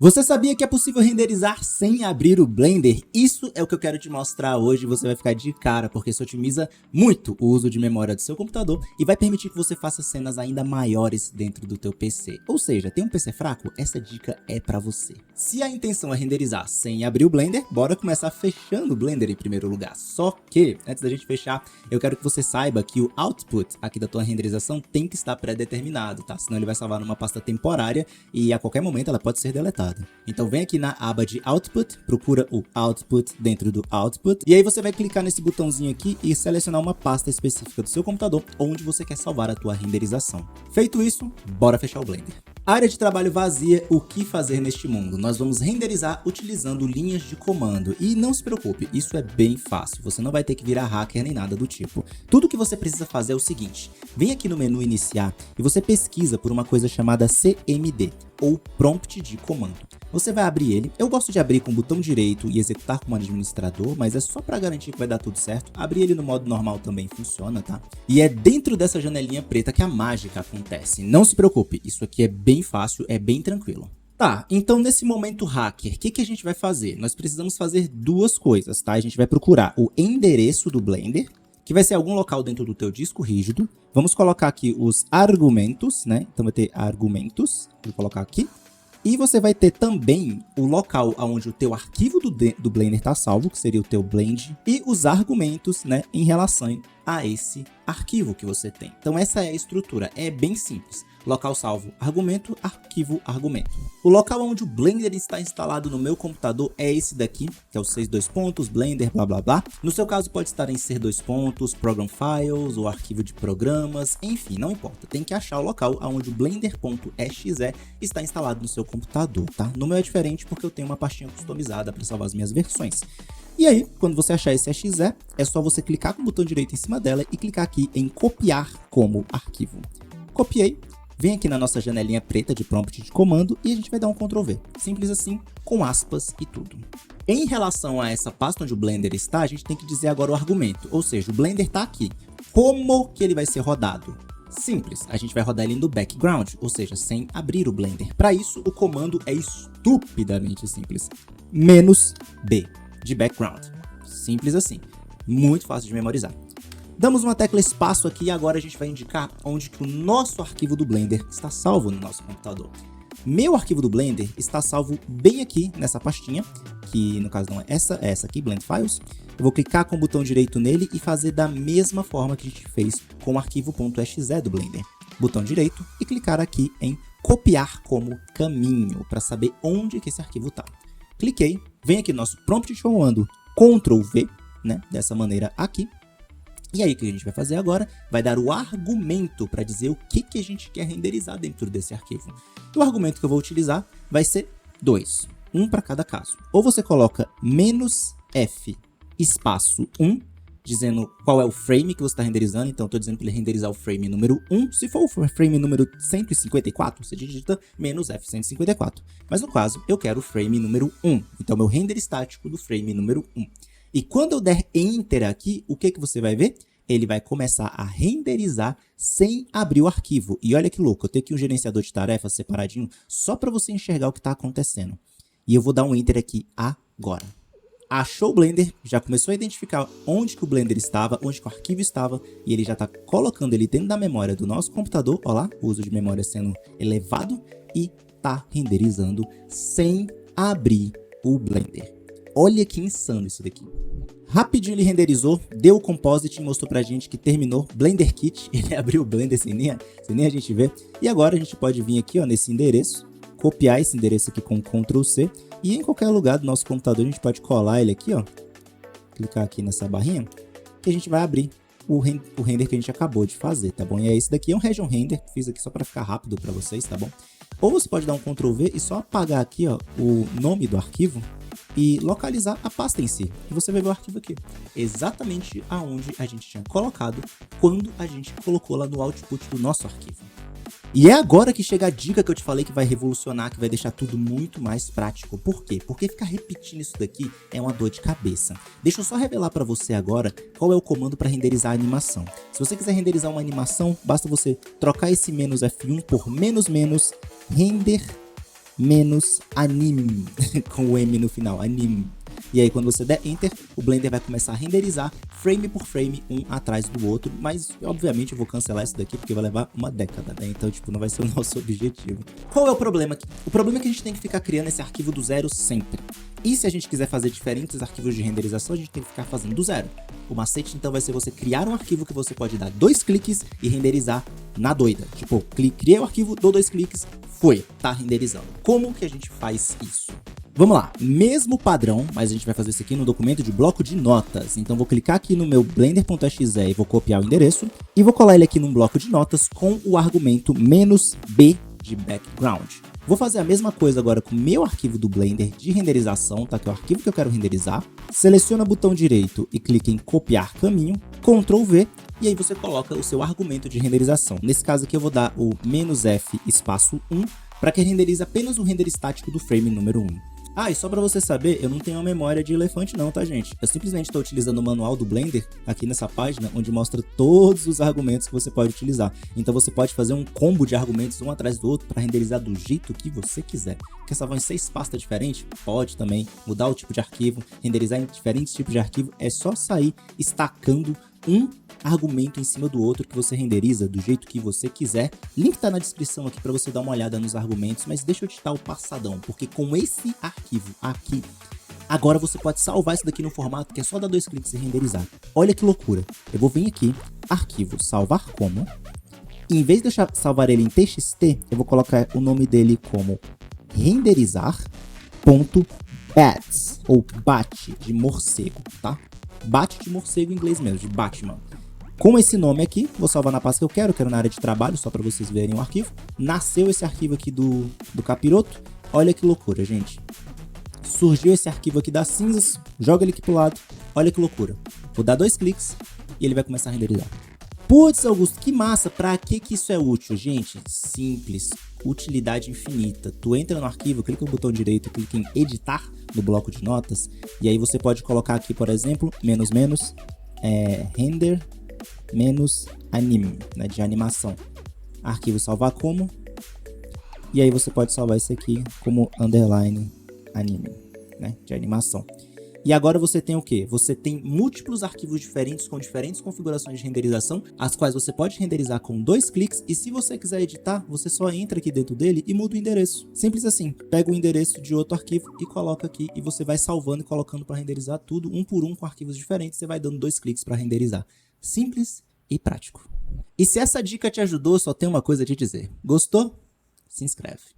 Você sabia que é possível renderizar sem abrir o Blender? Isso é o que eu quero te mostrar hoje. Você vai ficar de cara, porque isso otimiza muito o uso de memória do seu computador e vai permitir que você faça cenas ainda maiores dentro do teu PC. Ou seja, tem um PC fraco? Essa dica é para você. Se a intenção é renderizar sem abrir o Blender, bora começar fechando o Blender em primeiro lugar. Só que, antes da gente fechar, eu quero que você saiba que o output aqui da tua renderização tem que estar pré-determinado, tá? Senão ele vai salvar numa pasta temporária e a qualquer momento ela pode ser deletada. Então vem aqui na aba de Output, procura o Output dentro do Output, e aí você vai clicar nesse botãozinho aqui e selecionar uma pasta específica do seu computador onde você quer salvar a tua renderização. Feito isso, bora fechar o Blender. Área de trabalho vazia, o que fazer neste mundo? Nós vamos renderizar utilizando linhas de comando. E não se preocupe, isso é bem fácil, você não vai ter que virar hacker nem nada do tipo. Tudo que você precisa fazer é o seguinte, vem aqui no menu iniciar e você pesquisa por uma coisa chamada CMD, ou Prompt de Comando. Você vai abrir ele, eu gosto de abrir com o botão direito e executar como administrador, mas é só para garantir que vai dar tudo certo. Abrir ele no modo normal também funciona, tá? E é dentro dessa janelinha preta que a mágica acontece. Não se preocupe, isso aqui é bem fácil, é bem tranquilo. Tá, então nesse momento hacker, o que a gente vai fazer? Nós precisamos fazer duas coisas, tá? A gente vai procurar o endereço do Blender, que vai ser algum local dentro do teu disco rígido. Vamos colocar aqui os argumentos, né? Então vai ter argumentos, vou colocar aqui. E você vai ter também o local onde o teu arquivo do Blender está salvo, que seria o teu blend, e os argumentos, né, em relação a esse arquivo que você tem. Então essa é a estrutura, é bem simples. Local salvo, argumento, arquivo, argumento. O local onde o Blender está instalado no meu computador é esse daqui, que é o 6 pontos, Blender, blá blá blá. No seu caso pode estar em ser 2 pontos, Program Files, ou arquivo de programas, enfim, não importa. Tem que achar o local onde o Blender.exe está instalado no seu computador, tá? No meu é diferente porque eu tenho uma pastinha customizada para salvar as minhas versões. E aí, quando você achar esse exe, é só você clicar com o botão direito em cima dela e clicar aqui em copiar como arquivo. Copiei. Vem aqui na nossa janelinha preta de prompt de comando e a gente vai dar um Ctrl V. Simples assim, com aspas e tudo. Em relação a essa pasta onde o Blender está, a gente tem que dizer agora o argumento. Ou seja, o Blender está aqui. Como que ele vai ser rodado? Simples, a gente vai rodar ele no background, ou seja, sem abrir o Blender. Para isso, o comando é estupidamente simples. "-b", de background. Simples assim. Muito fácil de memorizar. Damos uma tecla espaço aqui e agora a gente vai indicar onde que o nosso arquivo do Blender está salvo no nosso computador. Meu arquivo do Blender está salvo bem aqui nessa pastinha, que no caso não é essa aqui, Blend Files. Eu vou clicar com o botão direito nele e fazer da mesma forma que a gente fez com o arquivo .exe do Blender. Botão direito e clicar aqui em copiar como caminho, para saber onde que esse arquivo está. Cliquei, vem aqui nosso prompt de comando, Ctrl V, né, dessa maneira aqui. E aí o que a gente vai fazer agora? Vai dar o argumento para dizer o que a gente quer renderizar dentro desse arquivo. E o argumento que eu vou utilizar vai ser 2, um para cada caso. Ou você coloca "-f espaço 1", dizendo qual é o frame que você está renderizando. Então eu estou dizendo para ele renderizar o frame número 1. Se for o frame número 154, você digita "-f 154". Mas no caso, eu quero o frame número 1. Então meu render estático do frame número 1. E quando eu der Enter aqui, o que você vai ver? Ele vai começar a renderizar sem abrir o arquivo. E olha que louco, eu tenho aqui um gerenciador de tarefas separadinho só para você enxergar o que está acontecendo. E eu vou dar um Enter aqui agora. Achou o Blender, já começou a identificar onde que o Blender estava, onde que o arquivo estava, e ele já está colocando ele dentro da memória do nosso computador. Olha lá, o uso de memória sendo elevado e está renderizando sem abrir o Blender. Olha que insano isso daqui. Rapidinho ele renderizou, deu o composite e mostrou pra gente que terminou. Blender Kit, ele abriu o Blender sem nem a gente ver. E agora a gente pode vir aqui, ó, nesse endereço, copiar esse endereço aqui com Ctrl C. E em qualquer lugar do nosso computador a gente pode colar ele aqui, ó. Clicar aqui nessa barrinha, que a gente vai abrir o render que a gente acabou de fazer, tá bom? E esse daqui é um Region Render, fiz aqui só pra ficar rápido pra vocês, tá bom? Ou você pode dar um Ctrl V e só apagar aqui, ó, o nome do arquivo e localizar a pasta em si. E você vai ver o arquivo aqui, exatamente aonde a gente tinha colocado quando a gente colocou lá no output do nosso arquivo. E é agora que chega a dica que eu te falei que vai revolucionar, que vai deixar tudo muito mais prático. Por quê? Porque ficar repetindo isso daqui é uma dor de cabeça. Deixa eu só revelar para você agora qual é o comando para renderizar a animação. Se você quiser renderizar uma animação, basta você trocar esse "-f1" por "-" render menos anime, com o M no final, anime. E aí quando você der Enter, o Blender vai começar a renderizar frame por frame, um atrás do outro, mas obviamente eu vou cancelar isso daqui porque vai levar uma década, né? Então tipo, não vai ser o nosso objetivo. Qual é o problema aqui? O problema é que a gente tem que ficar criando esse arquivo do zero sempre. E se a gente quiser fazer diferentes arquivos de renderização, a gente tem que ficar fazendo do zero. O macete então vai ser você criar um arquivo que você pode dar 2 cliques e renderizar na doida. Tipo, criei o arquivo, dou 2 cliques, foi, tá renderizando. Como que a gente faz isso? Vamos lá, mesmo padrão, mas a gente vai fazer isso aqui no documento de bloco de notas. Então vou clicar aqui no meu blender.exe e vou copiar o endereço e vou colar ele aqui num bloco de notas com o argumento "-b" de background. Vou fazer a mesma coisa agora com o meu arquivo do Blender de renderização, tá? Que é o arquivo que eu quero renderizar. Seleciona o botão direito e clica em copiar caminho, Ctrl V, e aí você coloca o seu argumento de renderização. Nesse caso aqui eu vou dar o "-f" espaço 1 para que renderize apenas o render estático do frame número 1. Ah, e só pra você saber, eu não tenho uma memória de elefante não, tá, gente? Eu simplesmente estou utilizando o manual do Blender aqui nessa página, onde mostra todos os argumentos que você pode utilizar. Então você pode fazer um combo de argumentos um atrás do outro para renderizar do jeito que você quiser. Quer salvar em 6 pastas diferentes? Pode também. Mudar o tipo de arquivo, renderizar em diferentes tipos de arquivo, é só sair estacando um argumento em cima do outro que você renderiza do jeito que você quiser. Link tá na descrição aqui para você dar uma olhada nos argumentos, mas deixa eu te dar o passadão, porque com esse arquivo aqui, agora você pode salvar isso daqui no formato que é só dar 2 cliques e renderizar. Olha que loucura. Eu vou vir aqui, arquivo, salvar como. E em vez de eu salvar ele em TXT, eu vou colocar o nome dele como renderizar.bats, ou bate de morcego, tá? Bate de morcego em inglês mesmo, de Batman. Com esse nome aqui, vou salvar na pasta que eu quero na área de trabalho, só para vocês verem o arquivo. Nasceu esse arquivo aqui do capiroto. Olha que loucura, gente. Surgiu esse arquivo aqui das cinzas, joga ele aqui pro lado. Olha que loucura. Vou dar 2 cliques e ele vai começar a renderizar. Putz, Augusto, que massa! Pra que isso é útil? Gente, simples. Utilidade infinita. Tu entra no arquivo, clica no botão direito, clica em editar no bloco de notas, e aí você pode colocar aqui, por exemplo, render menos anime, né, de animação. Arquivo salvar como, e aí você pode salvar isso aqui como underline anime, né, de animação. E agora você tem o que? Você tem múltiplos arquivos diferentes com diferentes configurações de renderização, as quais você pode renderizar com 2 cliques, e se você quiser editar, você só entra aqui dentro dele e muda o endereço. Simples assim. Pega o endereço de outro arquivo e coloca aqui, e você vai salvando e colocando para renderizar tudo, um por um, com arquivos diferentes. Você vai dando 2 cliques para renderizar. Simples e prático. E se essa dica te ajudou, só tem uma coisa a te dizer. Gostou? Se inscreve.